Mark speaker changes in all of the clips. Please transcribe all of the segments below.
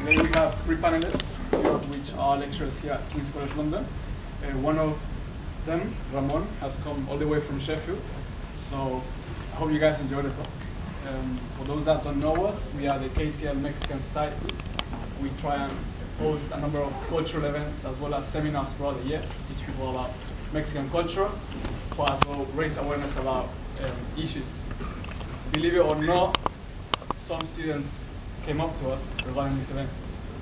Speaker 1: Today we have three panelists, two of which are lecturers here at King's College London. One of them, Ramon, has come all the way from Sheffield, so I hope you guys enjoy the talk. For those that don't know us, we are the KCL Mexican Society. We try and host a number of cultural events as well as seminars throughout the year to teach people about Mexican culture, but as well raise awareness about issues. Believe it or not, some students came up to us regarding this event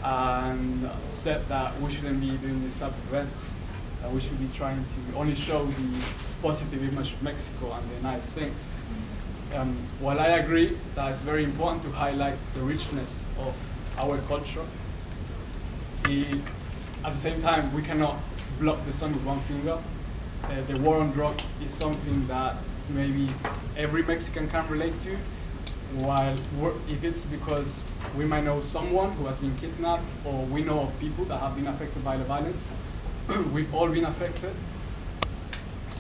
Speaker 1: and said that we shouldn't be doing this type of events, that we should be trying to only show the positive image of Mexico and the nice things. While I agree that it's very important to highlight the richness of our culture, at the same time we cannot block the sun with one finger. The war on drugs is something that maybe every Mexican can relate to, while if it's because we might know someone who has been kidnapped, or we know of people that have been affected by the violence, we've all been affected.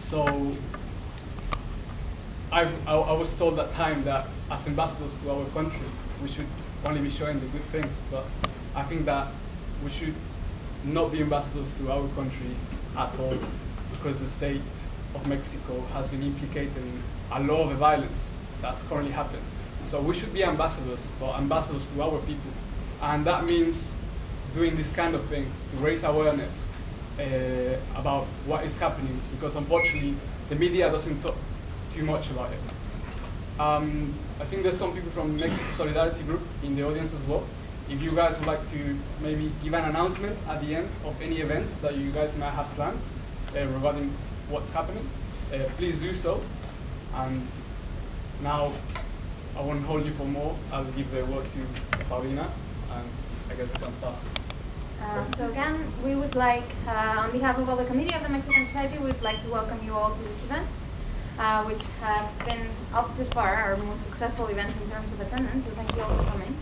Speaker 1: So I was told at time that as ambassadors to our country, we should only be showing the good things, but I think that we should not be ambassadors to our country at all, because the state of Mexico has been implicated in a lot of the violence that's currently happening. So we should be ambassadors, but ambassadors to our people. And that means doing these kind of things to raise awareness about what is happening, because unfortunately the media doesn't talk too much about it. I think there's some people from Mexico Solidarity Group in the audience as well. If you guys would like to maybe give an announcement at the end of any events that you guys might have planned regarding what's happening, please do so. And now I won't hold you for more. I'll give the word to Paulina, and I guess we can start.
Speaker 2: So again, we would like, on behalf of all the committee of the Mexican Society, we would like to welcome you all to this event, which has been up to far our most successful event in terms of attendance, so thank you all for coming.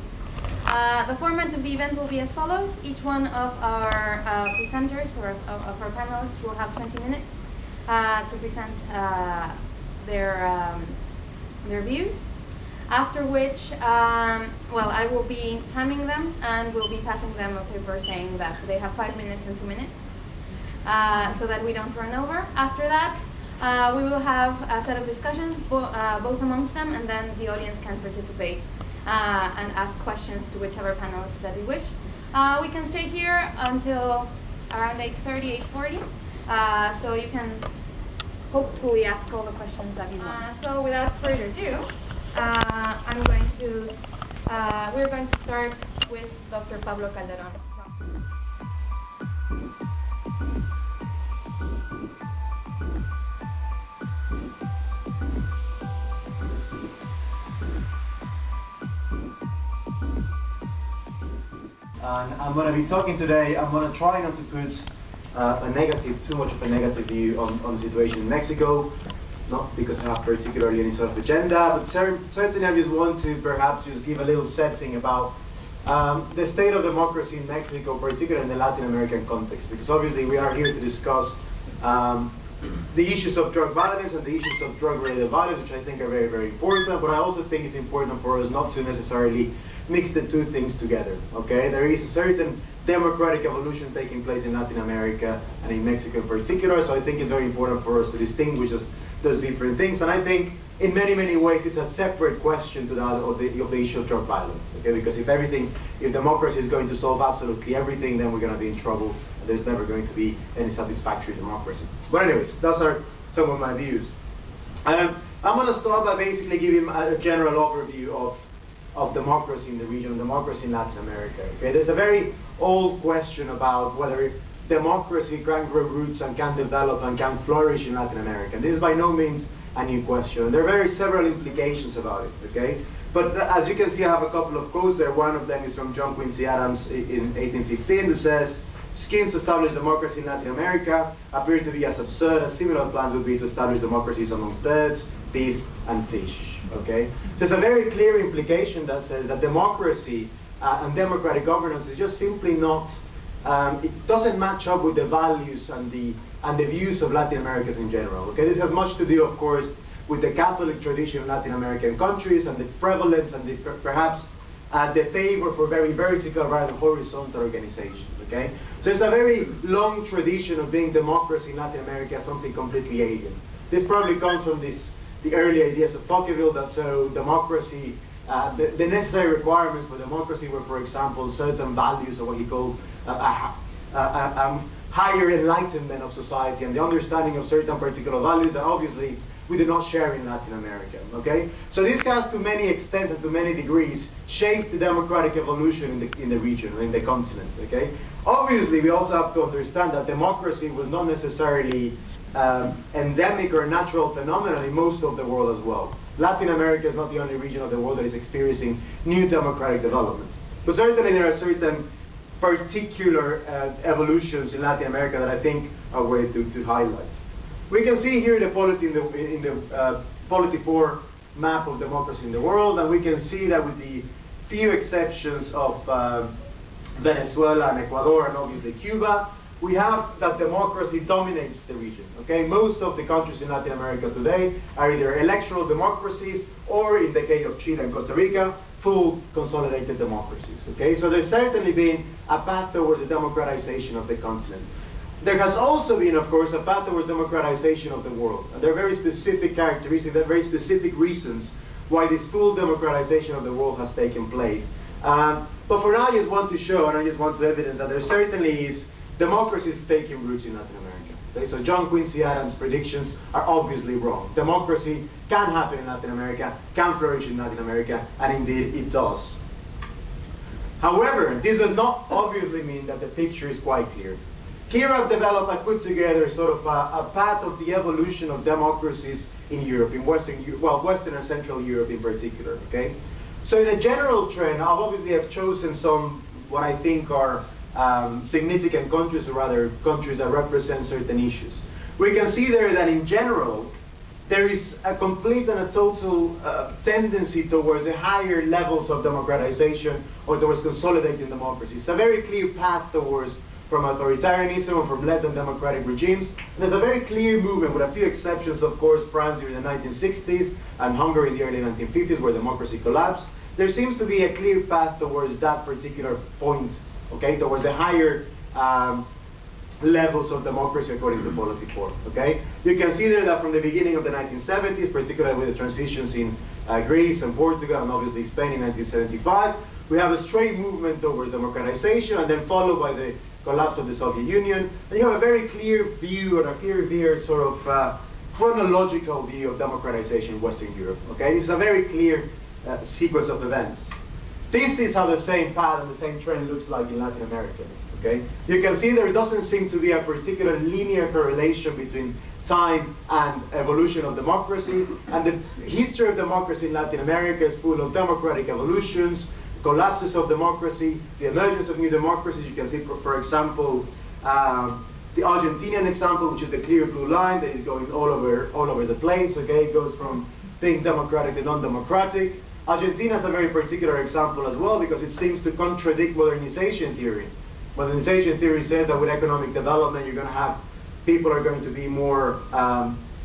Speaker 2: The format of the event will be as follows. Each one of our presenters, or of our panelists, will have 20 minutes to present their views. After which, I will be timing them, and we'll be passing them a paper saying that they have 5 minutes and 2 minutes, so that we don't run over. After that, we will have a set of discussions, both amongst them, and then the audience can participate and ask questions to whichever panelists that you wish. We can stay here until around 8:30, 8:40, so you can hopefully ask all the questions that you want. So without further ado, we're going to start with Dr. Pablo Calderón.
Speaker 3: And I'm going to be talking today, I'm going to try not to put too much of a negative view on the situation in Mexico. Not because I have particularly any sort of agenda, but certainly I just want to perhaps just give a little setting about the state of democracy in Mexico, particularly in the Latin American context, because obviously we are here to discuss the issues of drug violence and the issues of drug-related violence, which I think are very, very important, but I also think it's important for us not to necessarily mix the two things together, okay? There is a certain democratic evolution taking place in Latin America and in Mexico in particular, so I think it's very important for us to distinguish those different things, and I think in many, many ways it's a separate question to that of the issue of drug violence, okay? Because if democracy is going to solve absolutely everything, then we're going to be in trouble, and there's never going to be any satisfactory democracy. But anyways, those are some of my views. I'm going to start by basically giving a general overview of democracy in the region, democracy in Latin America, okay? There's a very old question about whether democracy can grow roots and can develop and can flourish in Latin America. And this is by no means a new question. There are several implications about it, okay? But as you can see, I have a couple of quotes there. One of them is from John Quincy Adams in 1815 that says, "Schemes to establish democracy in Latin America appear to be as absurd as similar plans would be to establish democracies amongst birds, beasts, and fish," okay? So it's a very clear implication that says that democracy and democratic governance is just simply not it doesn't match up with the values and the views of Latin Americans in general. Okay, this has much to do, of course, with the Catholic tradition in Latin American countries and the prevalence and the perhaps the favor for very vertical rather than horizontal organizations, okay? So it's a very long tradition of being democracy in Latin America as something completely alien. This probably comes from the early ideas of Tocqueville that so democracy, the necessary requirements for democracy were, for example, certain values or what he called higher enlightenment of society and the understanding of certain particular values that obviously we do not share in Latin America, okay? So this has to many extents and to many degrees shaped the democratic evolution in the region, in the continent, okay? Obviously, we also have to understand that democracy was not necessarily endemic or natural phenomenon in most of the world as well. Latin America is not the only region of the world that is experiencing new democratic developments. But certainly there are certain particular evolutions in Latin America that I think are worth to highlight. We can see here the polity in the polity 4 map of democracy in the world, and we can see that with the few exceptions of Venezuela and Ecuador and obviously Cuba, we have that democracy dominates the region. Okay, most of the countries in Latin America today are either electoral democracies or, in the case of Chile and Costa Rica, full consolidated democracies. Okay, so there's certainly been a path towards the democratization of the continent. There has also been, of course, a path towards democratization of the world. And there are very specific characteristics, there are very specific reasons why this full democratization of the world has taken place. But for now, I just want to show, and I just want to evidence that there certainly is democracy is taking roots in Latin America. Okay? So John Quincy Adams' predictions are obviously wrong. Democracy can happen in Latin America, can flourish in Latin America, and indeed it does. However, this does not obviously mean that the picture is quite clear. Here I've put together sort of a path of the evolution of democracies in Europe, in Western and Central Europe in particular, okay? So in a general trend, I obviously have chosen some, what I think are significant countries, or rather countries that represent certain issues. We can see there that in general, there is a complete and a total tendency towards the higher levels of democratization or towards consolidating democracy. It's a very clear path towards from authoritarianism or from less than democratic regimes. And there's a very clear movement, with a few exceptions, of course, France during the 1960s and Hungary in the early 1950s, where democracy collapsed. There seems to be a clear path towards that particular point, okay, towards the higher levels of democracy according to Polity 4, okay? You can see there that from the beginning of the 1970s, particularly with the transitions in Greece and Portugal and obviously Spain in 1975, we have a straight movement towards democratization and then followed by the collapse of the Soviet Union. And you have a very clear view, and a clear sort of chronological view of democratization in Western Europe, okay? This is a very clear sequence of events. This is how the same path and the same trend looks like in Latin America. Okay? You can see there doesn't seem to be a particular linear correlation between time and evolution of democracy, and the history of democracy in Latin America is full of democratic evolutions, collapses of democracy, the emergence of new democracies. You can see, for example, the Argentinian example, which is the clear blue line that is going all over the place. Okay, it goes from being democratic to non-democratic. Argentina is a very particular example as well because it seems to contradict modernization theory. Modernization theory says that with economic development, you're going to have people are going to be more.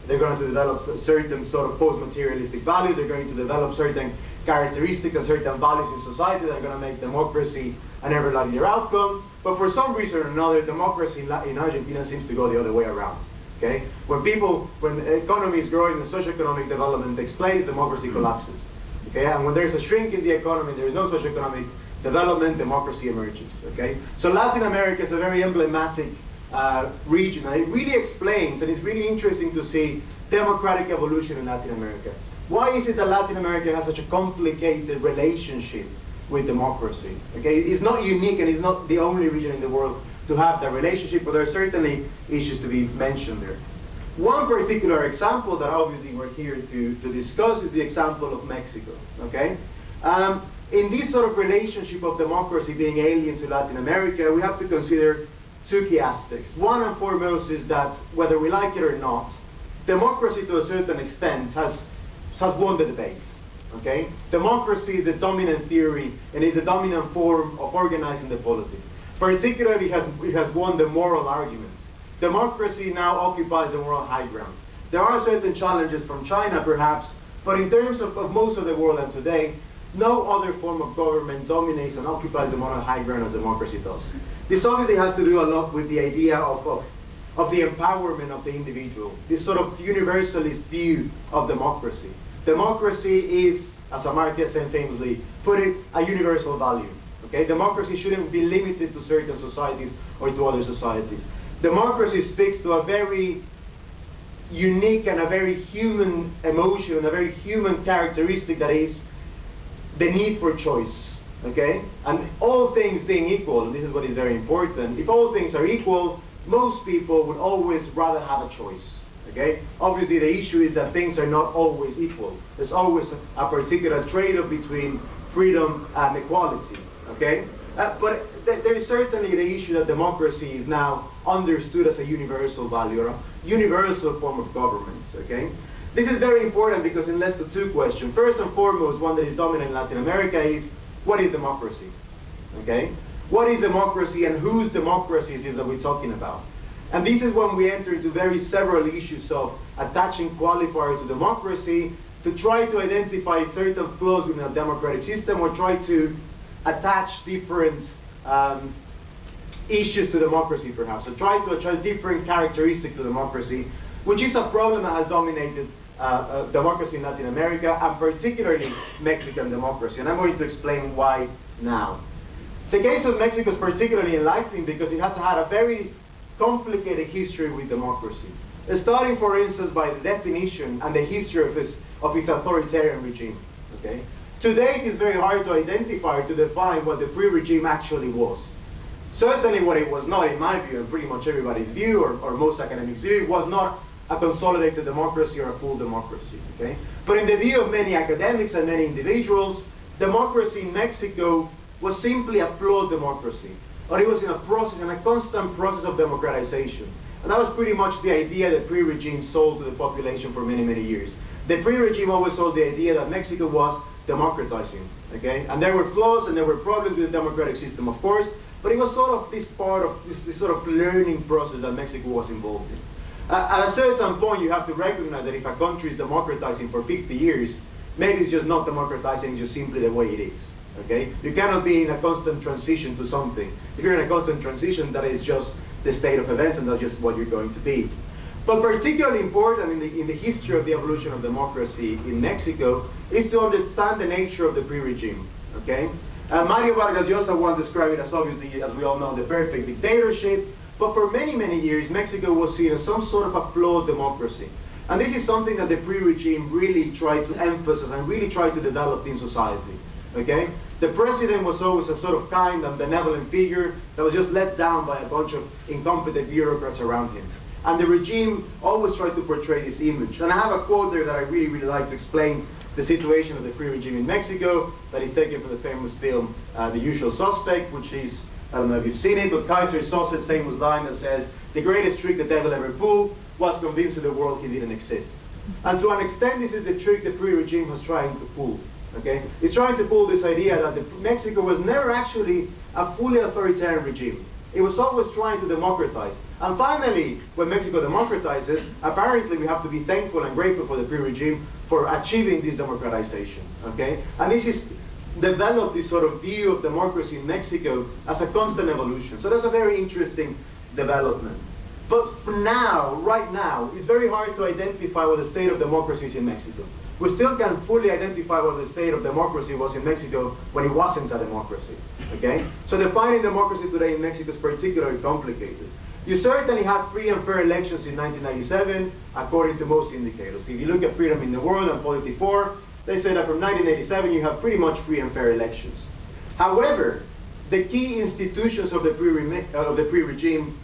Speaker 3: They're going to develop certain sort of post-materialistic values. They're going to develop certain characteristics and certain values in society that are going to make democracy an ever livelier outcome. But for some reason or another, democracy in Argentina seems to go the other way around. Okay, when the economy is growing and socioeconomic development takes place, democracy collapses. Okay, and when there's a shrink in the economy, there is no socioeconomic development, democracy emerges. Okay, so Latin America is a very emblematic region, and it really explains, and it's really interesting to see democratic evolution in Latin America. Why is it that Latin America has such a complicated relationship with democracy? Okay, it's not unique, and it's not the only region in the world to have that relationship, but there are certainly issues to be mentioned there. One particular example that obviously we're here to discuss is the example of Mexico. Okay, in this sort of relationship of democracy being alien to Latin America, we have to consider two key aspects. One and foremost is that, whether we like it or not, democracy to a certain extent has won the debate. Okay, democracy is the dominant theory and is the dominant form of organizing the polity. Particularly, it has won the moral argument. Democracy now occupies the moral high ground. There are certain challenges from China, perhaps, but in terms of most of the world and today, no other form of government dominates and occupies the moral high ground as democracy does. This obviously has to do a lot with the idea of the empowerment of the individual, this sort of universalist view of democracy. Democracy is, as Amartya Sen famously put it, a universal value. Okay? Democracy shouldn't be limited to certain societies or to other societies. Democracy speaks to a very unique and a very human emotion, a very human characteristic that is the need for choice. Okay? And all things being equal, and this is what is very important, if all things are equal, most people would always rather have a choice. Okay? Obviously the issue is that things are not always equal. There's always a particular trade-off between freedom and equality. Okay? But there is certainly the issue that democracy is now understood as a universal value or a universal form of government. Okay? This is very important because it leads to two questions. First and foremost, one that is dominant in Latin America is, what is democracy? Okay? What is democracy and whose democracies is that we're talking about? And this is when we enter into several issues of attaching qualifiers to democracy to try to identify certain flaws within a democratic system or try to attach different issues to democracy perhaps, or try to attach different characteristics to democracy, which is a problem that has dominated democracy in Latin America and particularly Mexican democracy. And I'm going to explain why now. The case of Mexico is particularly enlightening because it has had a very complicated history with democracy. Starting, for instance, by the definition and the history of its authoritarian regime. Okay? Today it is very hard to identify, to define what the pre-regime actually was. Certainly what it was not, in my view, and pretty much everybody's view, or most academics' view, it was not a consolidated democracy or a full democracy. Okay? But in the view of many academics and many individuals, democracy in Mexico was simply a flawed democracy. Or it was in a process, in a constant process of democratization. And that was pretty much the idea that pre-regime sold to the population for many, many years. The pre-regime always sold the idea that Mexico was democratizing. Okay? And there were flaws and there were problems with the democratic system, of course, but it was sort of this part of this sort of learning process that Mexico was involved in. At a certain point, you have to recognize that if a country is democratizing for 50 years, maybe it's just not democratizing, it's just simply the way it is. Okay? You cannot be in a constant transition to something. If you're in a constant transition, that is just the state of events and that's just what you're going to be. But particularly important in the history of the evolution of democracy in Mexico is to understand the nature of the pre-regime. Okay? Mario Vargas Llosa once described it as, obviously, as we all know, the perfect dictatorship. But for many, many years, Mexico was seen as some sort of a flawed democracy. And this is something that the pre-regime really tried to emphasize and really tried to develop in society. Okay? The president was always a sort of kind and benevolent figure that was just let down by a bunch of incompetent bureaucrats around him. And the regime always tried to portray this image. And I have a quote there that I really, really like to explain the situation of the pre-regime in Mexico that is taken from the famous film The Usual Suspect, which is, I don't know if you've seen it, but Kaiser Soze's famous line that says, "The greatest trick the devil ever pulled was convincing the world he didn't exist." And to an extent, this is the trick the pre-regime was trying to pull. Okay? It's trying to pull this idea that Mexico was never actually a fully authoritarian regime. It was always trying to democratize. And finally, when Mexico democratizes, apparently we have to be thankful and grateful for the pre-regime for achieving this democratization. Okay? And this is developed this sort of view of democracy in Mexico as a constant evolution. So that's a very interesting development. But for now, right now, it's very hard to identify what the state of democracy is in Mexico. We still can't fully identify what the state of democracy was in Mexico when it wasn't a democracy. Okay? So defining democracy today in Mexico is particularly complicated. You certainly had free and fair elections in 1997, according to most indicators. If you look at Freedom in the World and Polity4, they say that from 1987 you have pretty much free and fair elections. However, the key institutions of the pre-regime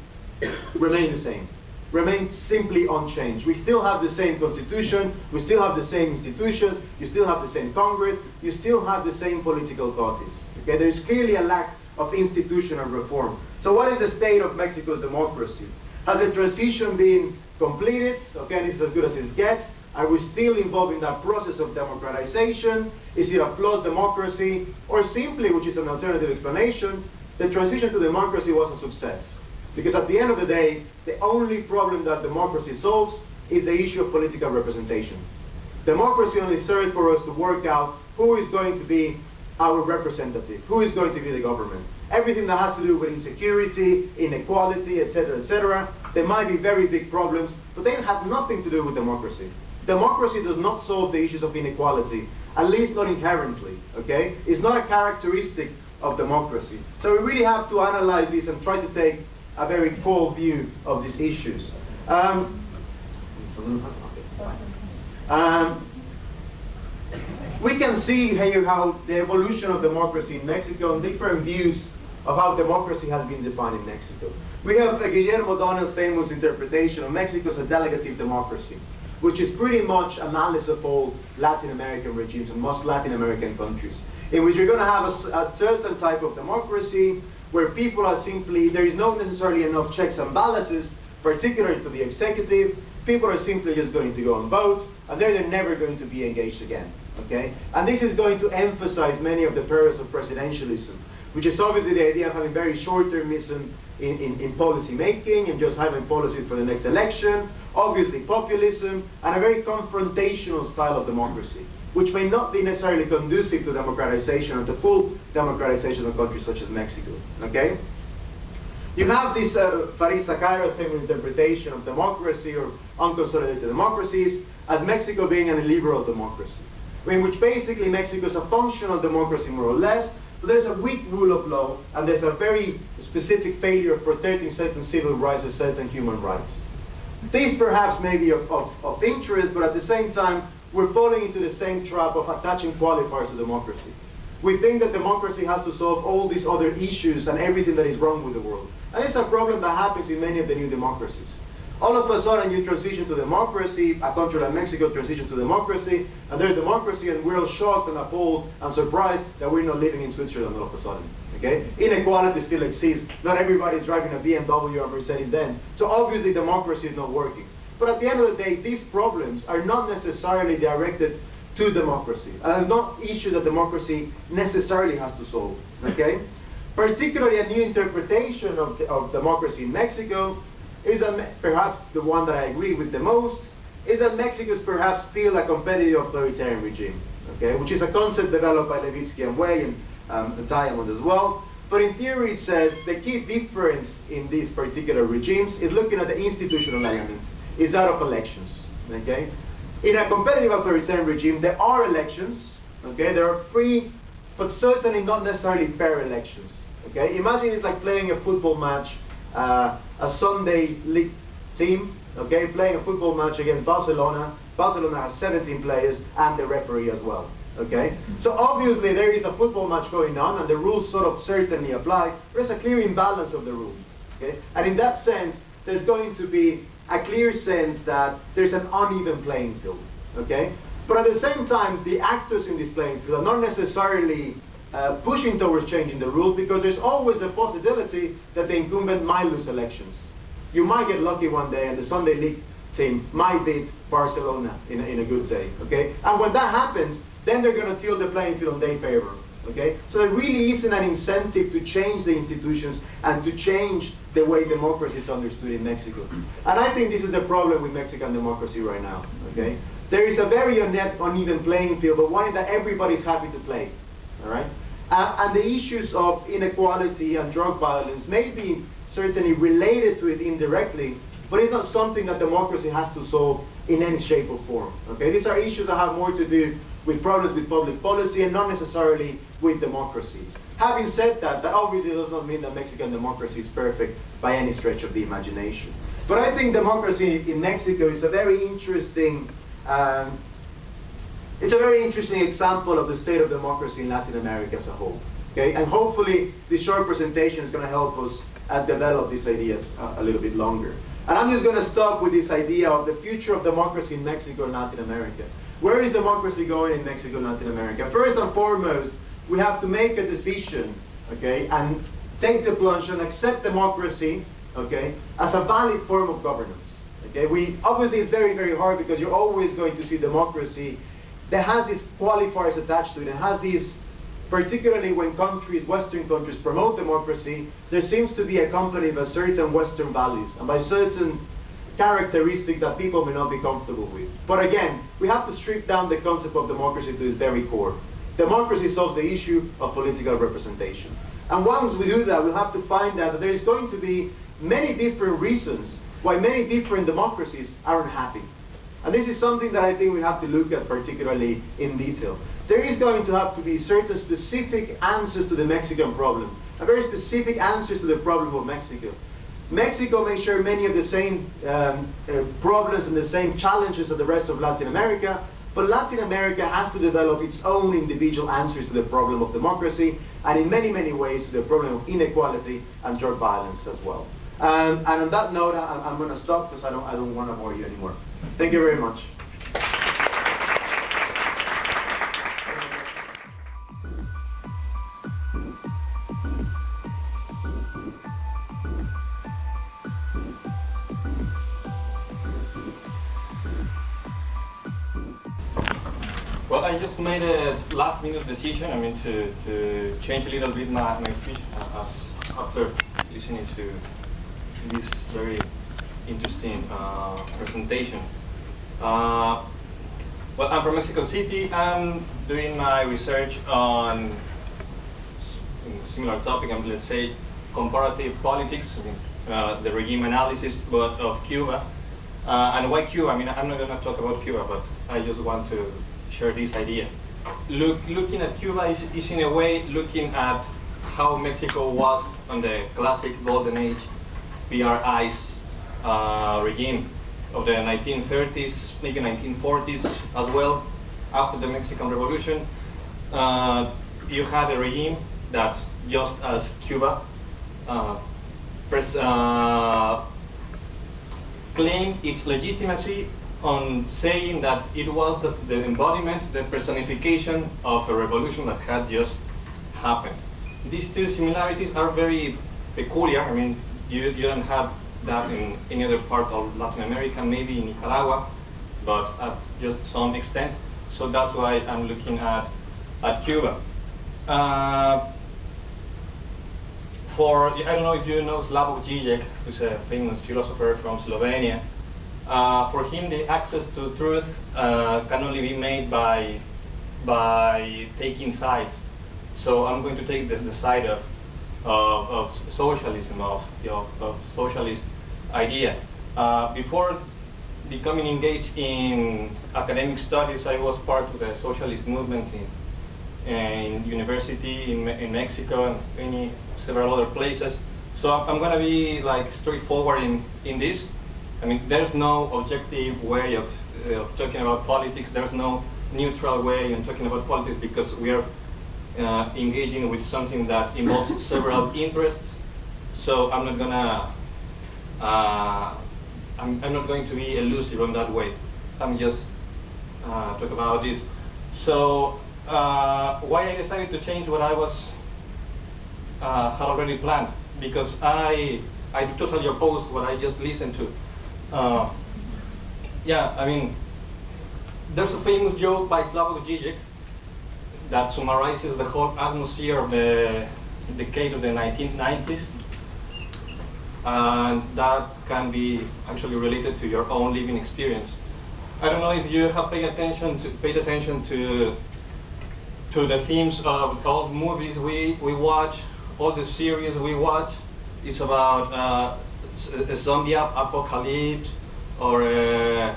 Speaker 3: remain the same, remain simply unchanged. We still have the same constitution, we still have the same institutions, you still have the same Congress, you still have the same political parties. Okay? There is clearly a lack of institutional reform. So what is the state of Mexico's democracy? Has the transition been completed? Okay, this is as good as it gets. Are we still involved in that process of democratization? Is it a flawed democracy? Or simply, which is an alternative explanation, the transition to democracy was a success. Because at the end of the day, the only problem that democracy solves is the issue of political representation. Democracy only serves for us to work out who is going to be our representative, who is going to be the government. Everything that has to do with insecurity, inequality, etc., there might be very big problems, but they have nothing to do with democracy. Democracy does not solve the issues of inequality, at least not inherently, okay? It's not a characteristic of democracy. So we really have to analyze this and try to take a very cold view of these issues. We can see here how the evolution of democracy in Mexico and different views of how democracy has been defined in Mexico. We have Guillermo O'Donnell's famous interpretation of Mexico as a delegative democracy, which is pretty much analysis of all Latin American regimes and most Latin American countries, in which you're going to have a certain type of democracy where people are simply, there is not necessarily enough checks and balances, particularly to the executive. People are simply just going to go and vote, and they're never going to be engaged again. Okay? And this is going to emphasize many of the perils of presidentialism, which is obviously the idea of having very short-termism in policy making and just having policies for the next election, obviously populism, and a very confrontational style of democracy, which may not be necessarily conducive to democratization and to full democratization of countries such as Mexico. Okay? You have this Farid Zakaria's famous interpretation of democracy or unconsolidated democracies as Mexico being an illiberal democracy, in which basically Mexico is a functional democracy more or less, but there's a weak rule of law and there's a very specific failure of protecting certain civil rights or certain human rights. These perhaps may be of interest, but at the same time we're falling into the same trap of attaching qualifiers to democracy. We think that democracy has to solve all these other issues and everything that is wrong with the world. And it's a problem that happens in many of the new democracies. All of a sudden you transition to democracy, a country like Mexico transitions to democracy, and there's democracy, and we're all shocked and appalled and surprised that we're not living in Switzerland all of a sudden. Okay? Inequality still exists. Not everybody's driving a BMW or Mercedes-Benz. So obviously democracy is not working. But at the end of the day, these problems are not necessarily directed to democracy. And it's not issues that democracy necessarily has to solve. Okay? Particularly a new interpretation of democracy in Mexico is perhaps the one that I agree with the most, is that Mexico is perhaps still a competitive authoritarian regime, okay, which is a concept developed by Levitsky and Way and Diamond as well. But in theory it says the key difference in these particular regimes is looking at the institutional element, is that of elections, okay. In a competitive authoritarian regime there are elections, okay, there are free, but certainly not necessarily fair elections, okay. Imagine it's like playing a football match, a Sunday league team, okay, playing a football match against Barcelona. Barcelona has 17 players and the referee as well, okay? So obviously there is a football match going on and the rules sort of certainly apply. There's a clear imbalance of the rules, okay? And in that sense, there's going to be a clear sense that there's an uneven playing field, okay? But at the same time, the actors in this playing field are not necessarily pushing towards changing the rules, because there's always the possibility that the incumbent might lose elections. You might get lucky one day and the Sunday League team might beat Barcelona in a good day, okay? And when that happens, then they're going to tilt the playing field in their favor, okay? So there really isn't an incentive to change the institutions and to change the way democracy is understood in Mexico. And I think this is the problem with Mexican democracy right now, okay? There is a very uneven playing field, but one that everybody's happy to play, all right? And the issues of inequality and drug violence may be certainly related to it indirectly, but it's not something that democracy has to solve in any shape or form. Okay, these are issues that have more to do with problems with public policy and not necessarily with democracy. Having said that, that obviously does not mean that Mexican democracy is perfect by any stretch of the imagination. But I think democracy in Mexico is a very interesting it's a very interesting example of the state of democracy in Latin America as a whole. Okay? And hopefully this short presentation is going to help us develop these ideas a little bit longer. And I'm just going to stop with this idea of the future of democracy in Mexico and Latin America. Where is democracy going in Mexico and Latin America? First and foremost, we have to make a decision, okay, and take the plunge and accept democracy, okay, as a valid form of governance. Okay? Obviously it's very, very hard, because you're always going to see democracy that has these qualifiers attached to it, and has these, particularly when countries, Western countries, promote democracy, there seems to be accompanied by certain Western values and by certain characteristics that people may not be comfortable with. But again, we have to strip down the concept of democracy to its very core. Democracy solves the issue of political representation. And once we do that, we'll have to find out that there is going to be many different reasons why many different democracies are unhappy. And this is something that I think we have to look at particularly in detail. There is going to have to be certain specific answers to the Mexican problem, and very specific answers to the problem of Mexico. Mexico may share many of the same problems and the same challenges as the rest of Latin America, but Latin America has to develop its own individual answers to the problem of democracy, and in many, many ways to the problem of inequality and drug violence as well. And on that note, I'm going to stop because I don't want to bore you anymore. Thank you very much.
Speaker 4: Well, I just made a last-minute decision. To change a little bit my speech after listening to this very interesting presentation. Well, I'm from Mexico City. I'm doing my research on a similar topic. Let's say comparative politics, the regime analysis, but of Cuba. And why Cuba? I'm not going to talk about Cuba, but I just want to share this idea. Looking at Cuba is in a way looking at how Mexico was on the classic golden age PRI's regime of the 1930s, maybe 1940s as well. After the Mexican Revolution, you had a regime that, just as Cuba, claimed its legitimacy on saying that it was the embodiment, the personification of a revolution that had just happened. These two similarities are very peculiar. You don't have that in any other part of Latin America, maybe in Nicaragua, but at just some extent. So that's why I'm looking at Cuba. I don't know if you know Slavoj Žižek, who's a famous philosopher from Slovenia. For him, the access to truth can only be made by taking sides. So I'm going to take the side of socialism, of socialist idea. Before becoming engaged in academic studies, I was part of the socialist movement in university in Mexico and several other places. So I'm going to be straightforward in this. There's no objective way of talking about politics. There's no neutral way in talking about politics because we are engaging with something that involves several interests. So I'm not going to be elusive on that way. I'm just talk about this. So why I decided to change what I had already planned, because I totally oppose what I just listened to. There's a famous joke by Slavoj Žižek that summarizes the whole atmosphere of the decade of the 1990s, and that can be actually related to your own living experience. I don't know if you have paid attention to the themes of all movies we watch, all the series we watch. It's about a zombie apocalypse or a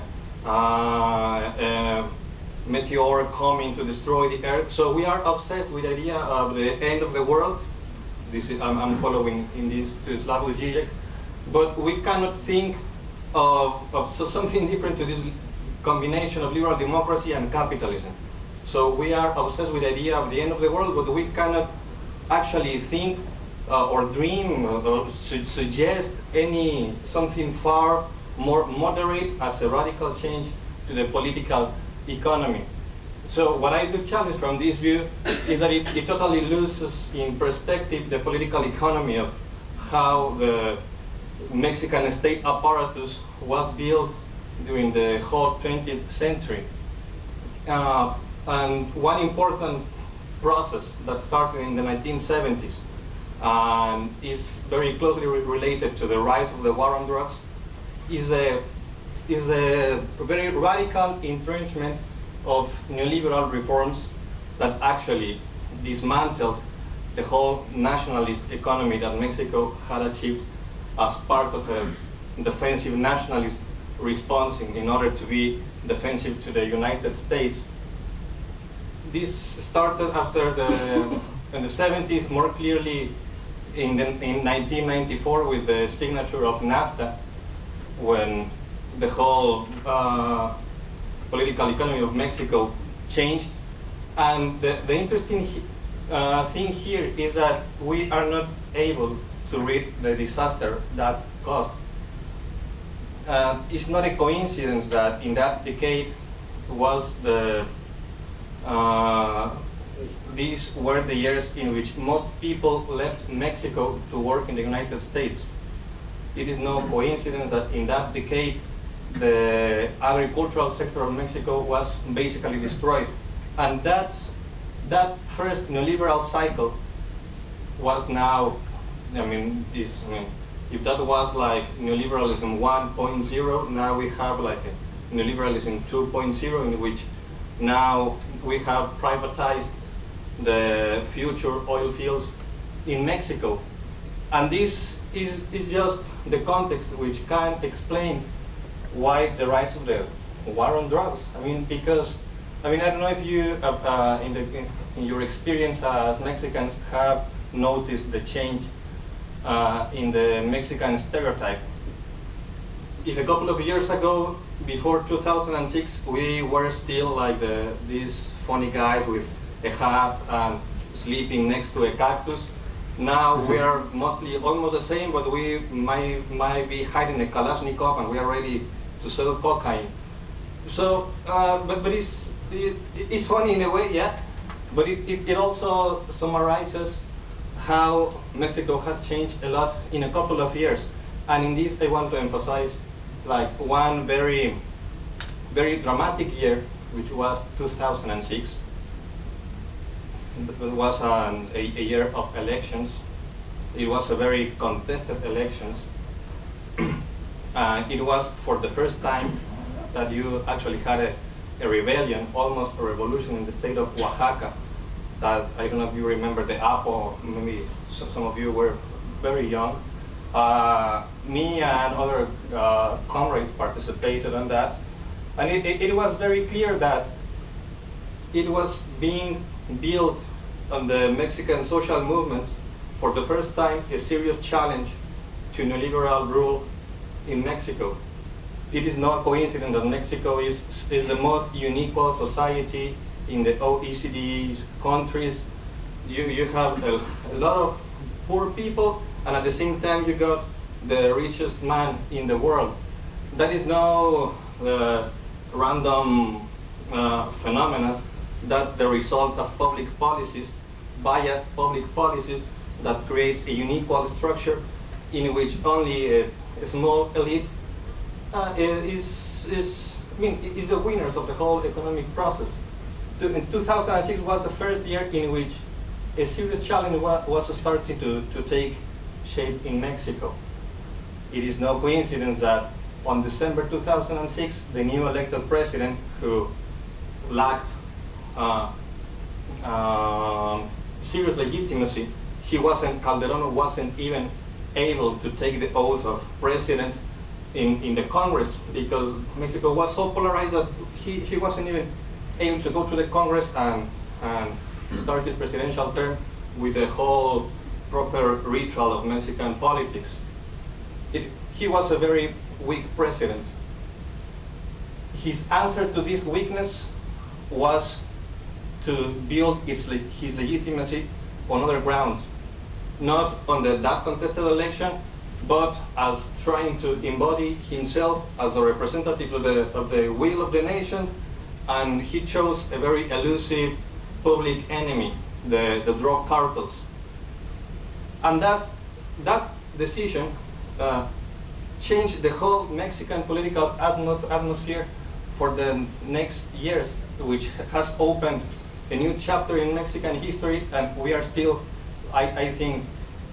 Speaker 4: meteor coming to destroy the earth. So we are obsessed with the idea of the end of the world. I'm following in this to Slavoj Žižek, but we cannot think of something different to this combination of liberal democracy and capitalism. So we are obsessed with the idea of the end of the world, but we cannot actually think or dream or suggest something far more moderate as a radical change to the political economy. So what I do challenge from this view is that it totally loses in perspective the political economy of how the Mexican state apparatus was built during the whole 20th century. And one important process that started in the 1970s and is very closely related to the rise of the war on drugs is a very radical entrenchment of neoliberal reforms that actually dismantled the whole nationalist economy that Mexico had achieved as part of a defensive nationalist response in order to be defensive to the United States. This started after in the 70s, more clearly in 1994 with the signature of NAFTA, when the whole political economy of Mexico changed. And the interesting thing here is that we are not able to read the disaster that caused. It's not a coincidence that in that decade was these were the years in which most people left Mexico to work in the United States. It is no coincidence that in that decade the agricultural sector of Mexico was basically destroyed. And that first neoliberal cycle was now, if that was like neoliberalism 1.0, now we have like a neoliberalism 2.0, in which now we have privatized the future oil fields in Mexico. And this is just the context which can explain why the rise of the war on drugs. Because I don't know if you, in your experience as Mexicans, have noticed the change in the Mexican stereotype. If a couple of years ago, before 2006, we were still like these funny guys with a hat and sleeping next to a cactus. Now we are mostly almost the same, but we might be hiding a Kalashnikov and we are ready to sell cocaine. So, but it's funny in a way, yeah. But it also summarizes how Mexico has changed a lot in a couple of years. And in this, I want to emphasize like one very, very dramatic year, which was 2006. It was a year of elections. It was a very contested elections. It was for the first time that you actually had a rebellion, almost a revolution in the state of Oaxaca. That I don't know if you remember the apple, maybe some of you were very young. Me and other comrades participated on that. And it was very clear that it was being built on the Mexican social movement for the first time, a serious challenge to neoliberal rule in Mexico. It is no coincidence that Mexico is the most unequal society in the OECD countries. You have a lot of poor people, and at the same time you got the richest man in the world. That is no random phenomena. That's the result of public policies, biased public policies that creates a unequal structure in which only a small elite is the winners of the whole economic process. In 2006 was the first year in which a serious challenge was starting to take shape in Mexico. It is no coincidence that on December 2006, the new elected president, who lacked serious legitimacy, Calderón wasn't even able to take the oath of president in the Congress, because Mexico was so polarized that he wasn't even able to go to the Congress and start his presidential term with the whole proper ritual of Mexican politics. He was a very weak president. His answer to this weakness was to build his legitimacy on other grounds, not on that contested election, but as trying to embody himself as the representative of the will of the nation, and he chose a very elusive public enemy, the drug cartels. And that decision changed the whole Mexican political atmosphere for the next years, which has opened a new chapter in Mexican history, and we are still, I think,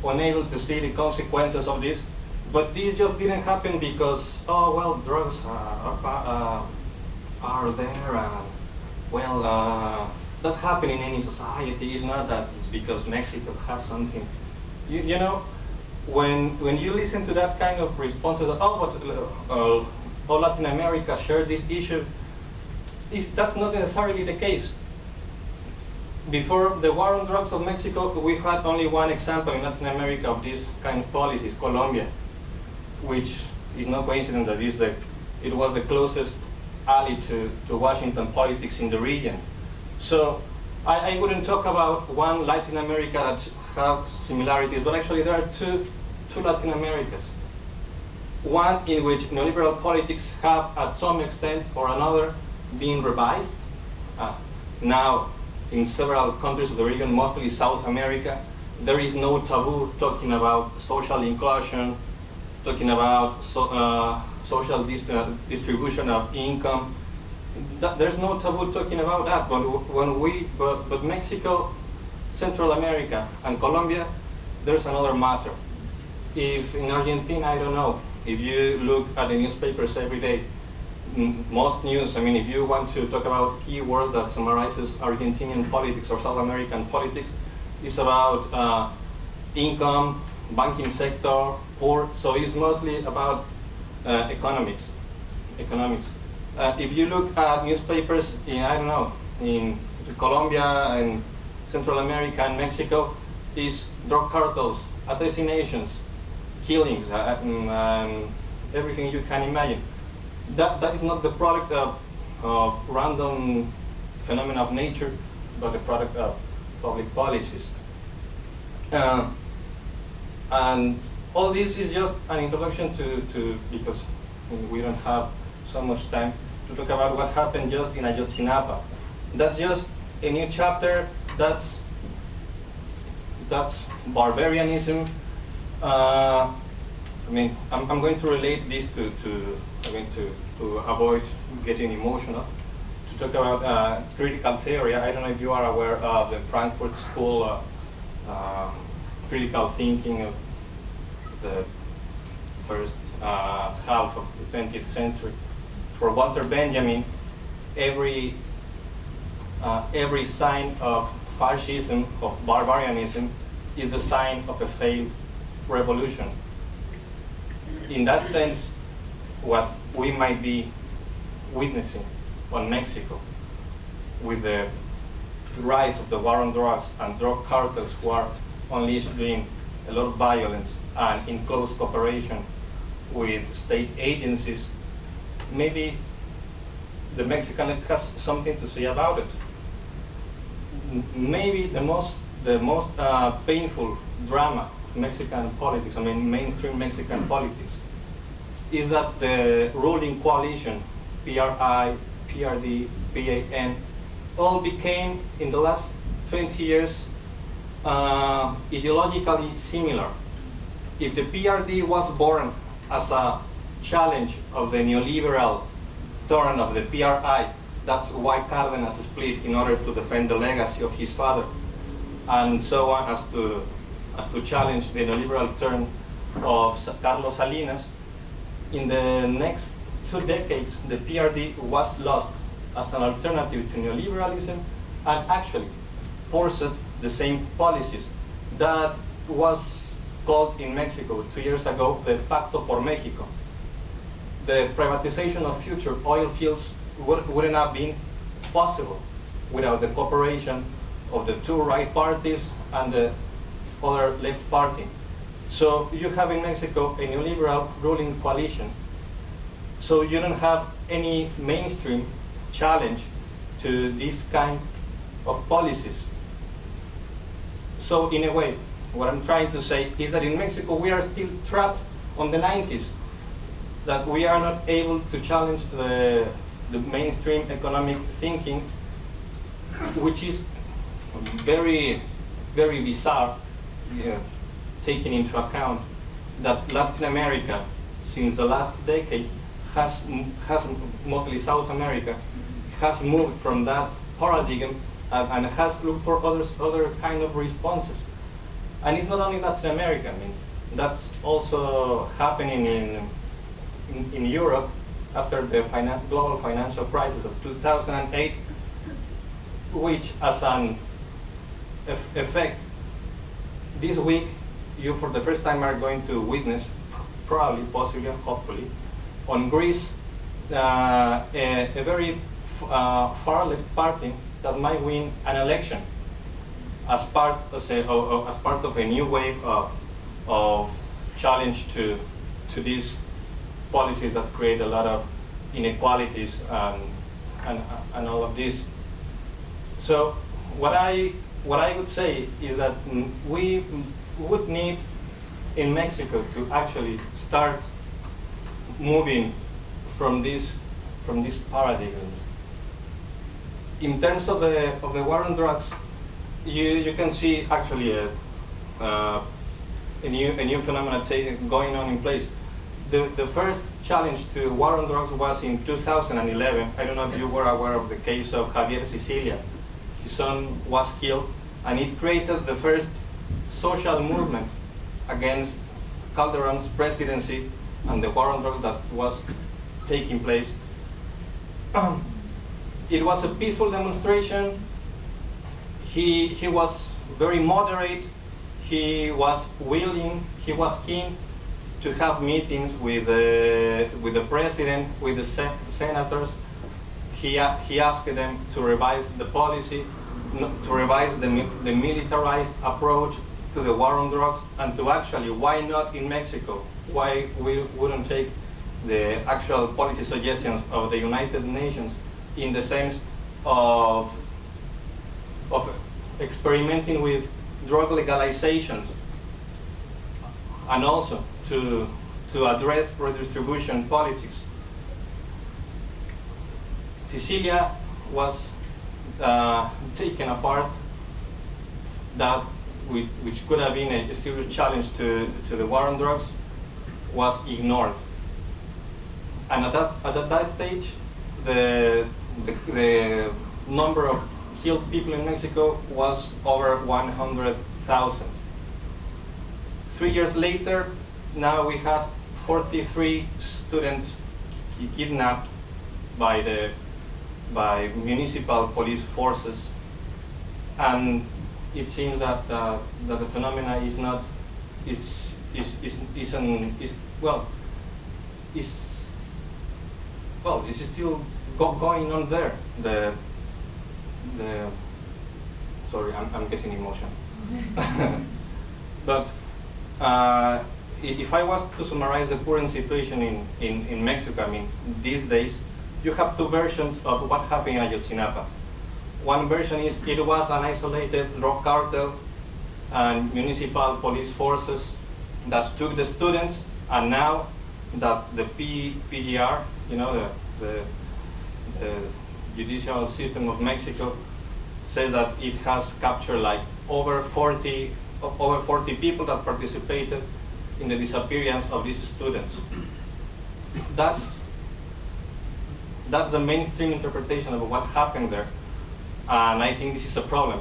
Speaker 4: unable to see the consequences of this. But this just didn't happen because, oh well, drugs are there, and well, that happen in any society. It's not that because Mexico has something. You know, when you listen to that kind of response, that, all Latin America share this issue, that's not necessarily the case. Before the war on drugs of Mexico, we had only one example in Latin America of this kind of policies, Colombia, which is no coincidence that it was the closest ally to Washington politics in the region. So I wouldn't talk about one Latin America that has similarities, but actually there are two Latin Americas. One in which neoliberal politics have, at some extent or another, been revised. Now, in several countries of the region, mostly South America, there is no taboo talking about social inclusion, talking about social distribution of income. There's no taboo talking about that. But Mexico, Central America, and Colombia, there's another matter. If in Argentina, I don't know, if you look at the newspapers every day, most news, I mean, if you want to talk about key words that summarizes Argentinian politics or South American politics, it's about income, banking sector, poor. So it's mostly about economics. If you look at newspapers in, I don't know, in Colombia and Central America and Mexico, it's drug cartels, assassinations, killings, everything you can imagine. That is not the product of random phenomena of nature, but the product of public policies. And all this is just an introduction to because we don't have so much time to talk about what happened just in Ayotzinapa. That's just a new chapter. That's barbarianism. I mean, I'm going to relate this to avoid getting emotional, to talk about critical theory. I don't know if you are aware of the Frankfurt School critical thinking of the first half of the 20th century. For Walter Benjamin, every sign of fascism, of barbarianism, is the sign of a failed revolution. In that sense, what we might be witnessing on Mexico with the rise of the war on drugs and drug cartels who are unleashing a lot of violence and in close cooperation with state agencies, maybe the Mexican left has something to say about it. Maybe the most painful drama of Mexican politics, I mean mainstream Mexican politics, is that the ruling coalition, PRI, PRD, PAN, all became, in the last 20 years, ideologically similar. If the PRD was born as a challenge of the neoliberal turn of the PRI, that's why Cárdenas split in order to defend the legacy of his father, and so on, as to challenge the neoliberal turn of Carlos Salinas. In the next 2 decades, the PRD was lost as an alternative to neoliberalism and actually forced the same policies that was called in Mexico 2 years ago the Pacto por México. The privatization of future oil fields wouldn't have been possible without the cooperation of the two right parties and the other left party. So you have in Mexico a neoliberal ruling coalition. So you don't have any mainstream challenge to this kind of policies. So in a way, what I'm trying to say is that in Mexico we are still trapped on the 90s, that we are not able to challenge the mainstream economic thinking, which is very, very bizarre, taking into account that Latin America, since the last decade, has mostly South America, has moved from that paradigm and has looked for other kind of responses. And it's not only Latin America. I mean, that's also happening in Europe after the global financial crisis of 2008. which as an effect, this week you for the first time are going to witness, probably, possibly, hopefully, on Greece, a very far left party that might win an election as part of a new wave of challenge to these policies that create a lot of inequalities and all of this. So what I would say is that we would need in Mexico to actually start moving from these paradigms. In terms of the war on drugs, you can see actually a new phenomenon going on in place. The first challenge to war on drugs was in 2011. I don't know if you were aware of the case of Javier Sicilia. His son was killed, and it created the first social movement against Calderón's presidency and the war on drugs that was taking place. It was a peaceful demonstration. He was very moderate. He was willing. He was keen to have meetings with the president, with the senators. He asked them to revise the policy, to revise the militarized approach to the war on drugs, and to actually, why not in Mexico? Why we wouldn't take the actual policy suggestions of the United Nations in the sense of experimenting with drug legalizations, and also to address redistribution politics. Sicilia was taken apart, that which could have been a serious challenge to the war on drugs was ignored. And at that stage, the number of killed people in Mexico was over 100,000. 3 years later, now we had 43 students kidnapped by municipal police forces, and it seems that the phenomena is still going on there. Sorry, I'm getting emotional. But if I was to summarize the current situation in Mexico, I mean, these days, you have two versions of what happened in Ayotzinapa. One version is it was an isolated drug cartel and municipal police forces that took the students, and now that the PGR, you know, the judicial system of Mexico, says that it has captured like over 40 people that participated in the disappearance of these students. That's the mainstream interpretation of what happened there. And I think this is a problem,